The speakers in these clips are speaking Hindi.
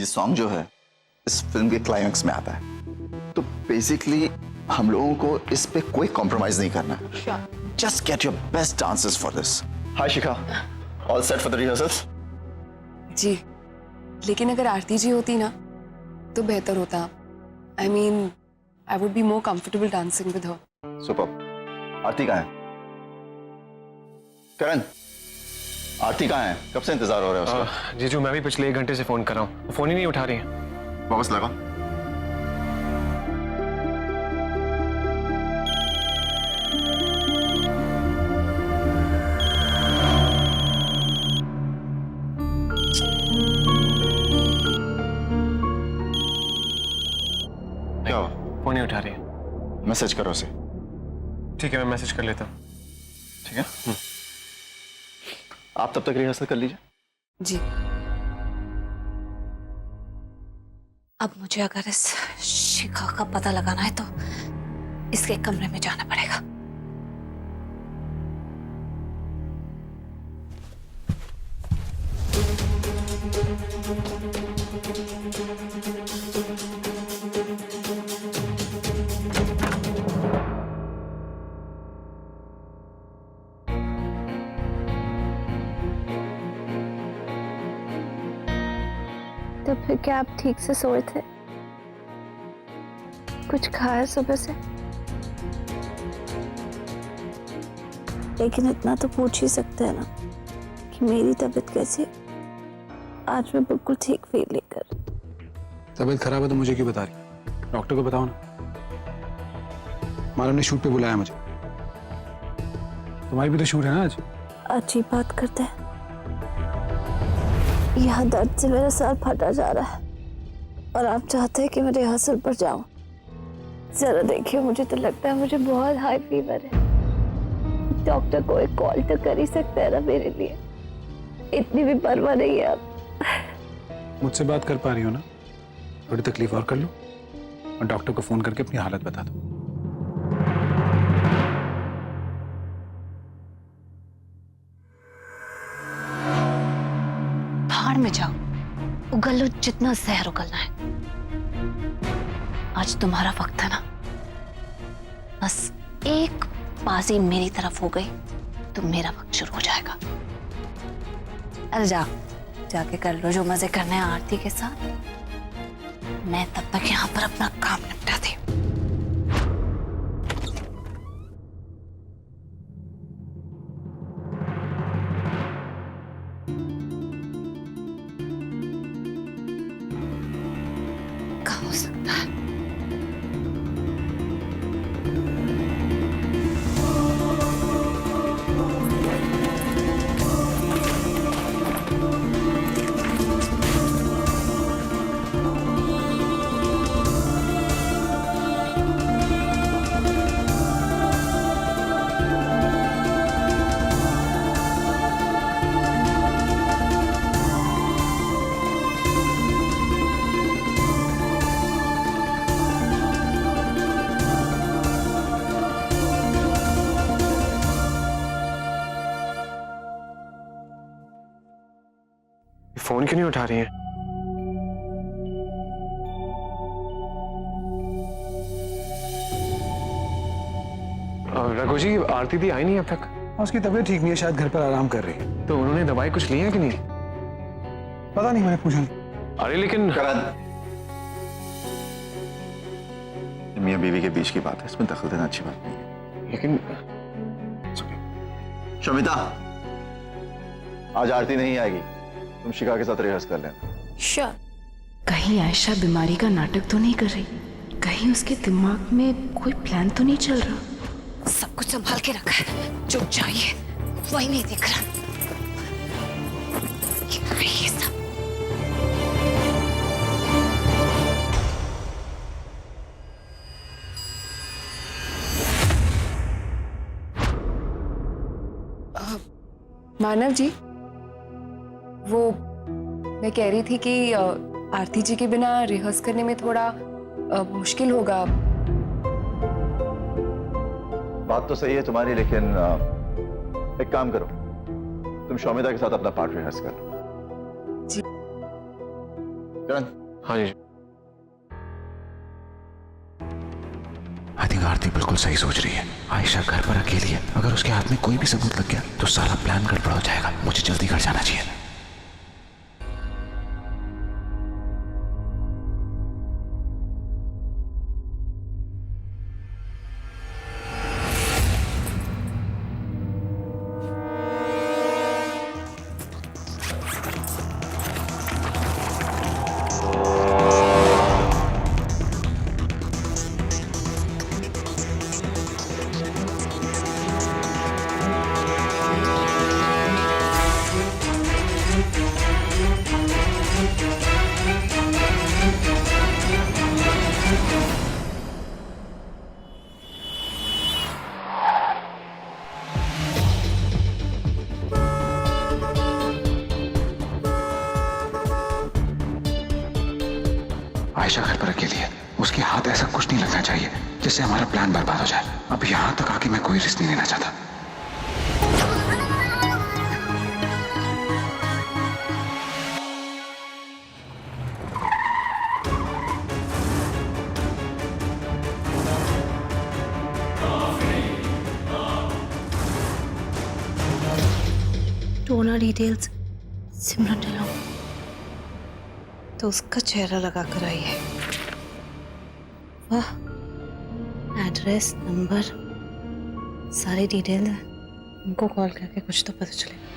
ये सॉन्ग जो है इस फिल्म के क्लाइमैक्स में आता है, तो बेसिकली हम लोगों को इस पे कोई कॉम्प्रोमाइज नहीं करना है। Just get your best dances for this. Hi Shikha, all set for the rehearsals? जी, लेकिन अगर आरती जी होती ना तो बेहतर होता। I mean I would be more comfortable dancing with her. Super. Aarti कहाँ है? करण, आरती कहाँ है? कब से इंतजार हो रहा है उसका? जीजू, मैं भी पिछले 1 घंटे से फोन कर रहा हूँ, फोन ही नहीं उठा रही है। वापस लगा। क्या हुआ? फोन नहीं उठा रही है। मैसेज करो उसे। ठीक है, मैं मैसेज कर लेता हूँ। ठीक है। आप तब तक रिहर्सल कर लीजिए। जी। अब मुझे अगर इस शिखा का पता लगाना है तो इसके कमरे में जाना पड़ेगा। तो फिर क्या आप ठीक से सोए थे? कुछ खाया सुबह से? लेकिन इतना तो पूछ ही सकते हैं ना कि मेरी तबीयत कैसी? आज मैं बिल्कुल ठीक फील नहीं कर रही। तबीयत खराब है तो मुझे क्यों बता रही? डॉक्टर को बताओ ना। मालूम ने शूट पे बुलाया मुझे। तुम्हारी भी तो शूट है ना आज? अच्छी बात करते हैं। यह दर्द से मेरा सर फटा जा रहा है और आप चाहते हैं कि मैं रिहर्सल पर जाऊं। जरा देखिए, मुझे तो लगता है मुझे बहुत हाई फीवर है। डॉक्टर को एक कॉल तो कर ही सकते हैं ना मेरे लिए। इतनी भी परवाह नहीं है आप। मुझसे बात कर पा रही हो ना? थोड़ी तकलीफ और कर लो और डॉक्टर को फोन करके अपनी हालत बता दो। भाड़ में जाओ, उगल लो जितना जहर उगलना है। आज तुम्हारा वक्त है ना। बस एक बाजी मेरी तरफ हो गई तो मेरा वक्त शुरू हो जाएगा। अरे जाके कर लो जो मजे करने हैं आरती के साथ। मैं तब तक यहाँ पर अपना काम निपटाती हूँ। क्या हो सकता है? फोन क्यों नहीं उठा रही है? रघु जी, आरती दी आई नहीं अब तक? उसकी तबीयत ठीक नहीं है, शायद घर पर आराम कर रही है। तो उन्होंने दवाई कुछ ली है कि नहीं? पता नहीं, मैंने पूछा नहीं। अरे लेकिन करण, मियां बीवी के बीच की बात है, इसमें दखल देना अच्छी बात नहीं है। लेकिन शमिता, आज आरती नहीं आएगी। तुम शिखा के साथ रिहर्स कर लेना। श्योर। कहीं आयशा बीमारी का नाटक तो नहीं कर रही? कहीं उसके दिमाग में कोई प्लान तो नहीं चल रहा? सब कुछ संभाल के रखा है। चुप जाइए, वही नहीं दिख रहा। ये सब मानव जी, वो मैं कह रही थी कि आरती जी के बिना रिहर्स करने में थोड़ा मुश्किल होगा। बात तो सही है तुम्हारी, लेकिन एक काम करो, तुम शौमिता के साथ अपना पार्ट रिहर्स कर लो। जी। किरण, हाँ जी। आई थिंक आरती बिल्कुल सही सोच रही है। आयशा घर पर अकेली है, अगर उसके हाथ में कोई भी सबूत लग गया तो सारा प्लान गड़बड़ हो जाएगा। मुझे जल्दी घर जाना चाहिए। आयशा घर पर अकेली है, उसके हाथ ऐसा कुछ नहीं लगना चाहिए जिससे हमारा प्लान बर्बाद हो जाए। अब यहां तक आके मैं कोई रिस्क नहीं लेना चाहता। डोनर डिटेल्स सिमरन ढिल्लों, तो उसका चेहरा लगा कर आई है। वाह, एड्रेस, नंबर, सारी डिटेल है। उनको कॉल करके कुछ तो पता चलेगा।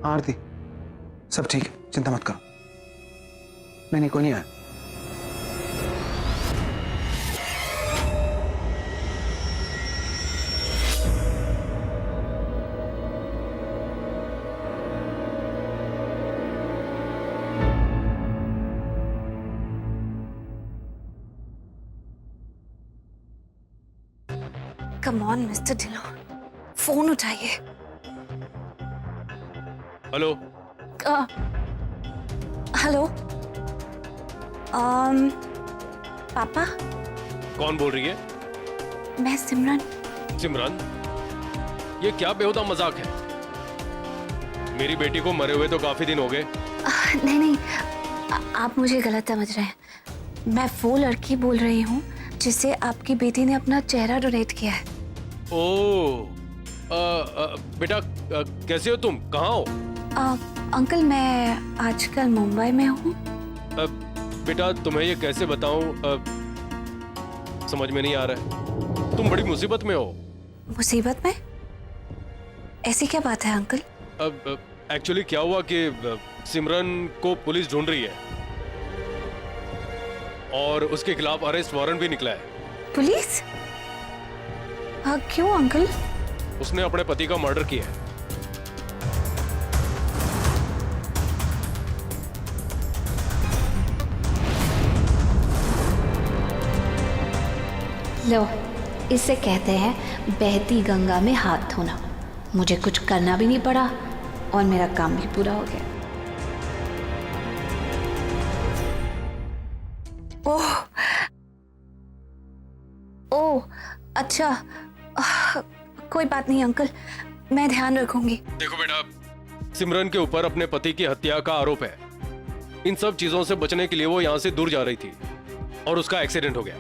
आरती, सब ठीक है, चिंता मत करो। नहीं, कोई नहीं आया। Come on mister Dhillon, phone उठाइए। हेलो। हेलो, पापा। कौन बोल रही है? मैं सिमरन। सिमरन, ये क्या बेहुदा मजाक है? मेरी बेटी को मरे हुए तो काफी दिन हो गए। नहीं नहीं, आप मुझे गलत समझ रहे हैं। मैं वो लड़की बोल रही हूँ जिसे आपकी बेटी ने अपना चेहरा डोनेट किया है। ओ, बेटा कैसे हो तुम? कहाँ हो? अंकल मैं आजकल मुंबई में हूँ। बेटा तुम्हें ये कैसे बताऊं, समझ में नहीं आ रहा है। तुम बड़ी मुसीबत में हो। मुसीबत में? ऐसी क्या बात है अंकल? एक्चुअली क्या हुआ कि सिमरन को पुलिस ढूंढ रही है और उसके खिलाफ अरेस्ट वारंट भी निकला है। पुलिस? क्यों अंकल? उसने अपने पति का मर्डर किया है। लो, इसे कहते हैं बहती गंगा में हाथ धोना। मुझे कुछ करना भी नहीं पड़ा और मेरा काम भी पूरा हो गया। ओह ओह, अच्छा, कोई बात नहीं अंकल, मैं ध्यान रखूंगी। देखो बेटा, सिमरन के ऊपर अपने पति की हत्या का आरोप है। इन सब चीजों से बचने के लिए वो यहाँ से दूर जा रही थी और उसका एक्सीडेंट हो गया।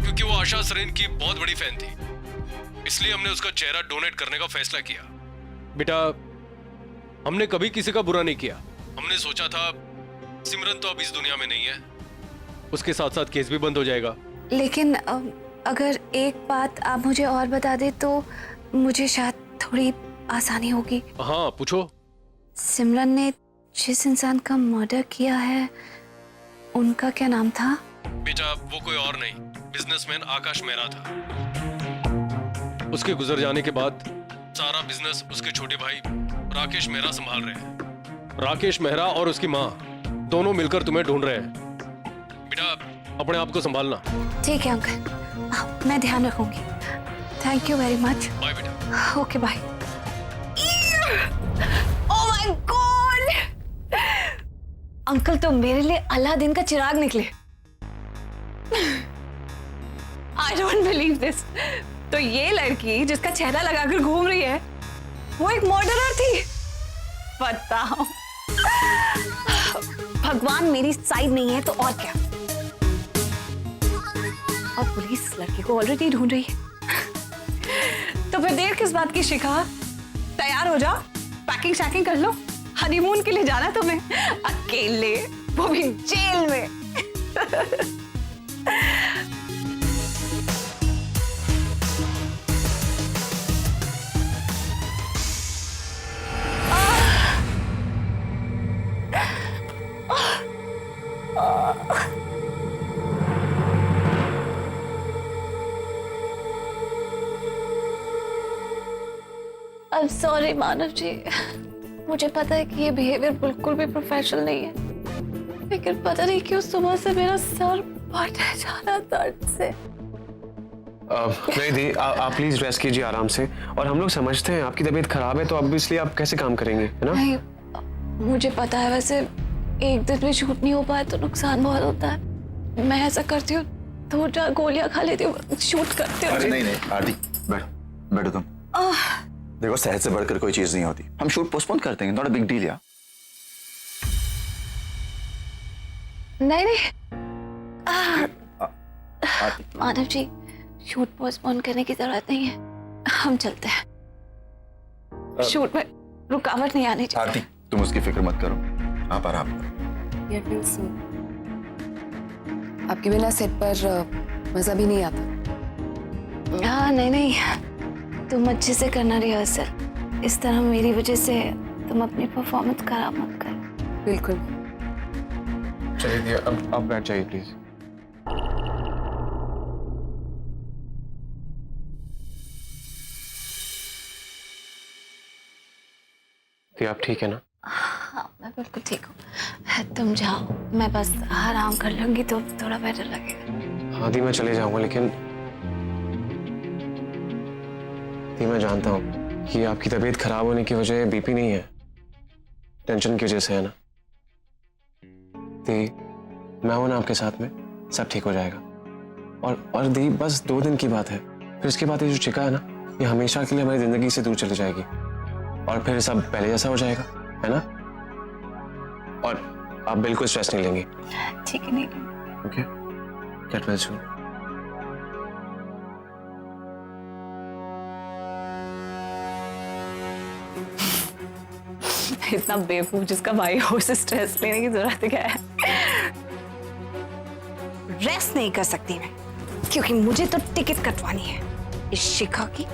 क्योंकि वो आशा सरीन की बहुत बड़ी फैन थी, इसलिए हमने उसका चेहरा डोनेट करने का फैसला किया। बेटा, हमने कभी किसी का बुरा नहीं किया। हमने सोचा था सिमरन तो अब इस दुनिया में नहीं है, उसके साथ साथ केस भी बंद हो जाएगा। लेकिन अगर एक बात आप मुझे और बता दे तो मुझे शायद थोड़ी आसानी होगी। हाँ पूछो। सिमरन ने जिस इंसान का मर्डर किया है उनका क्या नाम था? बेटा वो कोई और नहीं, बिजनेसमैन आकाश मेहरा था। उसके गुजर जाने के बाद सारा बिजनेस उसके छोटे भाई राकेश मेहरा संभाल रहे हैं। राकेश मेहरा और उसकी माँ दोनों मिलकर तुम्हें ढूंढ रहे हैं। बेटा अपने आप को संभालना। ठीक है अंकल, मैं ध्यान रखूंगी। Thank you very much. Bye बेटा। Okay bye. Oh my god, uncle तो मेरे लिए अलादीन का चिराग निकले। I don't believe this. तो ये लड़की जिसका चेहरा लगाकर घूम रही है वो एक मर्डरर थी। बताओ, भगवान मेरी साइड नहीं है तो और क्या। और पुलिस लड़की को ऑलरेडी ढूंढ रही है। तो फिर देर किस बात की शिखा? तैयार हो जाओ, पैकिंग शैकिंग कर लो। हनीमून के लिए जाना तुम्हें, अकेले, वो भी जेल में। I'm sorry मानव जी, मुझे पता है कि ये बिहेवियर बिल्कुल भी प्रोफेशनल नहीं है, लेकिन पता नहीं क्यों सुबह से मेरा सर फटा जा रहा दर्द से। नहीं दी, आप प्लीज रेस्ट कीजिए आराम से। और हम लोग समझते हैं आपकी तबीयत खराब है, तो अब इसलिए आप कैसे काम करेंगे, है ना? नहीं, मुझे पता है, वैसे एक दिन भी शूट नहीं हो पाया तो नुकसान बहुत होता है। मैं ऐसा करती हूँ, 2-4 गोलियां खा लेती हूँ, शूट करती हूँ। अरे नहीं नहीं आरती, बैठो बैठो तुम। देखो सेहत से बढ़कर कोई चीज नहीं होती। हम शूट पोस्टपोन कर देंगे, नॉट अ बिग डील यार। नहीं नहीं मानव जी, शूट पोस्टपोन करने की जरूरत नहीं है, हम चलते हैं। शूट में रुकावट नहीं आनी चाहिए। आरती तुम उसकी फिक्र मत करो, आप आराम करो। ये feel so- आपके बिना सेट पर मजा भी नहीं आता। हाँ नहीं नहीं, तुम अच्छे से करना रिहर्सल। इस तरह मेरी वजह से तुम अपनी परफॉर्मेंस खराब मत कर। बिल्कुल। चलिए दी, अब बैठ जाइए प्लीज। दी आप ठीक है ना? हाँ मैं बिल्कुल ठीक हूँ, तुम जाओ, मैं बस आराम कर लूंगी तो थोड़ा बेटर लगेगा। हाँ दी, मैं चले जाऊंगा, लेकिन दी मैं जानता हूँ कि आपकी तबीयत खराब होने की वजह बीपी नहीं है, टेंशन की वजह से है ना। दी मैं हूं ना आपके साथ में, सब ठीक हो जाएगा। और दी बस 2 दिन की बात है, फिर इसके बाद ये जो चिका है ना, ये हमेशा के लिए हमारी जिंदगी से दूर चली जाएगी और फिर सब पहले जैसा हो जाएगा, है ना? और आप बिल्कुल स्ट्रेस नहीं लेंगे। ठीक है, नहीं ओके, गेट वेल सून। इतना बेवकूफ जिसका भाई हो उसे स्ट्रेस लेने की जरूरत क्या है? रेस्ट नहीं कर सकती मैं, क्योंकि मुझे तो टिकट कटवानी है इस शिखा की,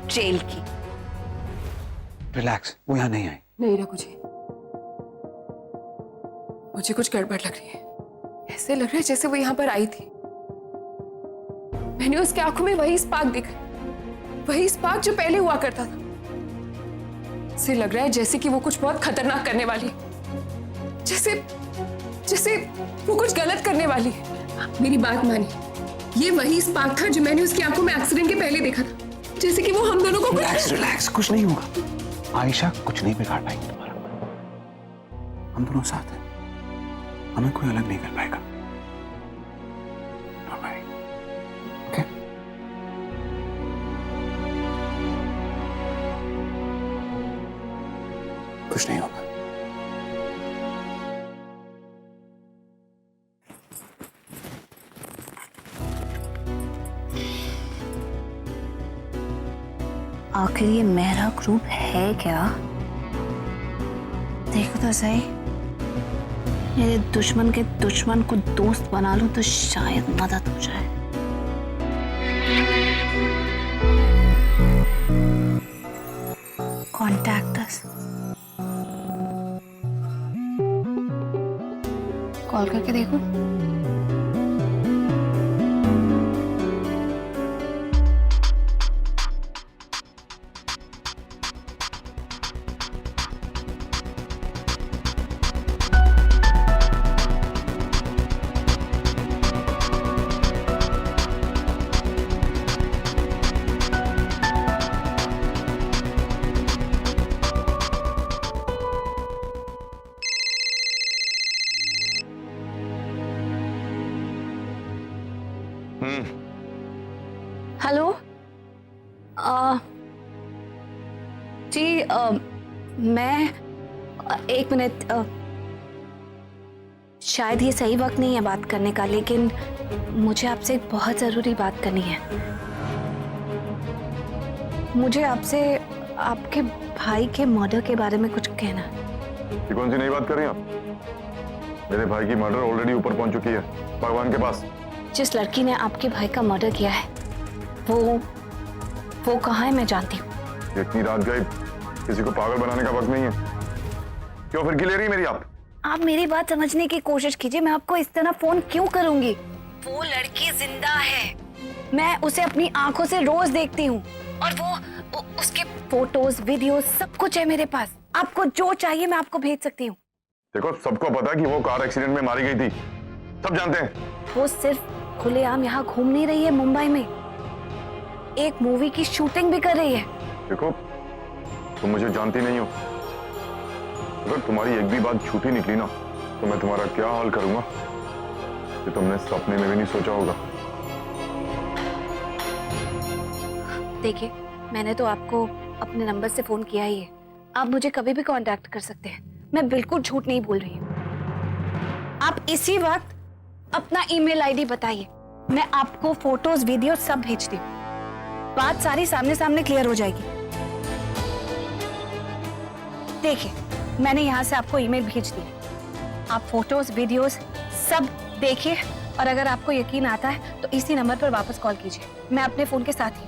जेल की। रिलैक्स, वो यहाँ नहीं आई। नहीं रघु जी, मुझे कुछ गड़बड़ लग रही है। ऐसे लग रहा है जैसे वो यहाँ पर आई थी। मैंने उसकी आंखों में वही स्पार्क देखा, वही स्पार्क जो पहले हुआ करता था। ऐसे लग रहा है जैसे कि वो कुछ बहुत खतरनाक करने वाली है, जैसे वो कुछ गलत करने वाली है। मेरी बात मानिए, ये वही स्पार्क था जो मैंने उसकी आंखों में एक्सीडेंट के पहले देखा था, जैसे कि वो हम दोनों को रिलैक्स रिलैक्स, कुछ नहीं होगा। आयशा कुछ नहीं बिगाड़ पाएगी तुम्हारा। हम दोनों साथ हैं, हमें कोई अलग नहीं कर पाएगा। ओके? कुछ नहीं होगा। आखिर ये मेरा ग्रुप है क्या? देखो तो सही, मेरे दुश्मन के दुश्मन को दोस्त बना लूं तो शायद मदद हो जाए। कॉन्टैक्ट अस, कॉल करके देखो। हेलो, जी, मैं एक मिनट, शायद ये सही वक्त नहीं है बात करने का, लेकिन मुझे आपसे एक बहुत जरूरी बात करनी है। मुझे आपसे आपके भाई के मर्डर के बारे में कुछ कहना है। ये कौन सी नई बात कर रही हैं आप? मेरे भाई की मर्डर ऑलरेडी ऊपर पहुंच चुकी है, भगवान के पास। जिस लड़की ने आपके भाई का मर्डर किया है वो कहाँ है मैं जानती हूँ। इतनी रात गई, किसी को पागल बनाने का वक्त नहीं है। क्यों फिर ले रही है मेरी आप? आप मेरी बात समझने की कोशिश कीजिए। मैं आपको इस तरह फोन क्यों करूंगी? वो लड़की जिंदा है, मैं उसे अपनी आंखों से रोज देखती हूँ और वो उसके फोटोज वीडियोस सब कुछ है मेरे पास। आपको जो चाहिए मैं आपको भेज सकती हूँ। देखो, सबको पता है कि वो कार एक्सीडेंट में मारी गई थी, सब जानते हैं। वो सिर्फ खुलेआम यहाँ घूम नहीं रही है, मुंबई में एक मूवी की शूटिंग भी कर रही है। देखो, तुम मुझे जानती नहीं हो। अगर तुम्हारी एक भी बात झूठी निकली ना, तो मैं तुम्हारा क्या हाल करूंगा कि तुमने सपने में भी नहीं सोचा होगा। देखिए, मैंने तो आपको अपने नंबर से फोन किया ही है, आप मुझे कभी भी कांटेक्ट कर सकते हैं। मैं बिल्कुल झूठ नहीं बोल रही हूँ। आप इसी वक्त अपना ईमेल आईडी बताइए, मैं आपको फोटोज वीडियो सब भेजती हूँ। बात सारी सामने सामने क्लियर हो जाएगी। देखिए, मैंने यहाँ से आपको ईमेल भेज दी, आप फोटोज वीडियोस सब देखिए और अगर आपको यकीन आता है तो इसी नंबर पर वापस कॉल कीजिए। मैं अपने फोन के साथ ही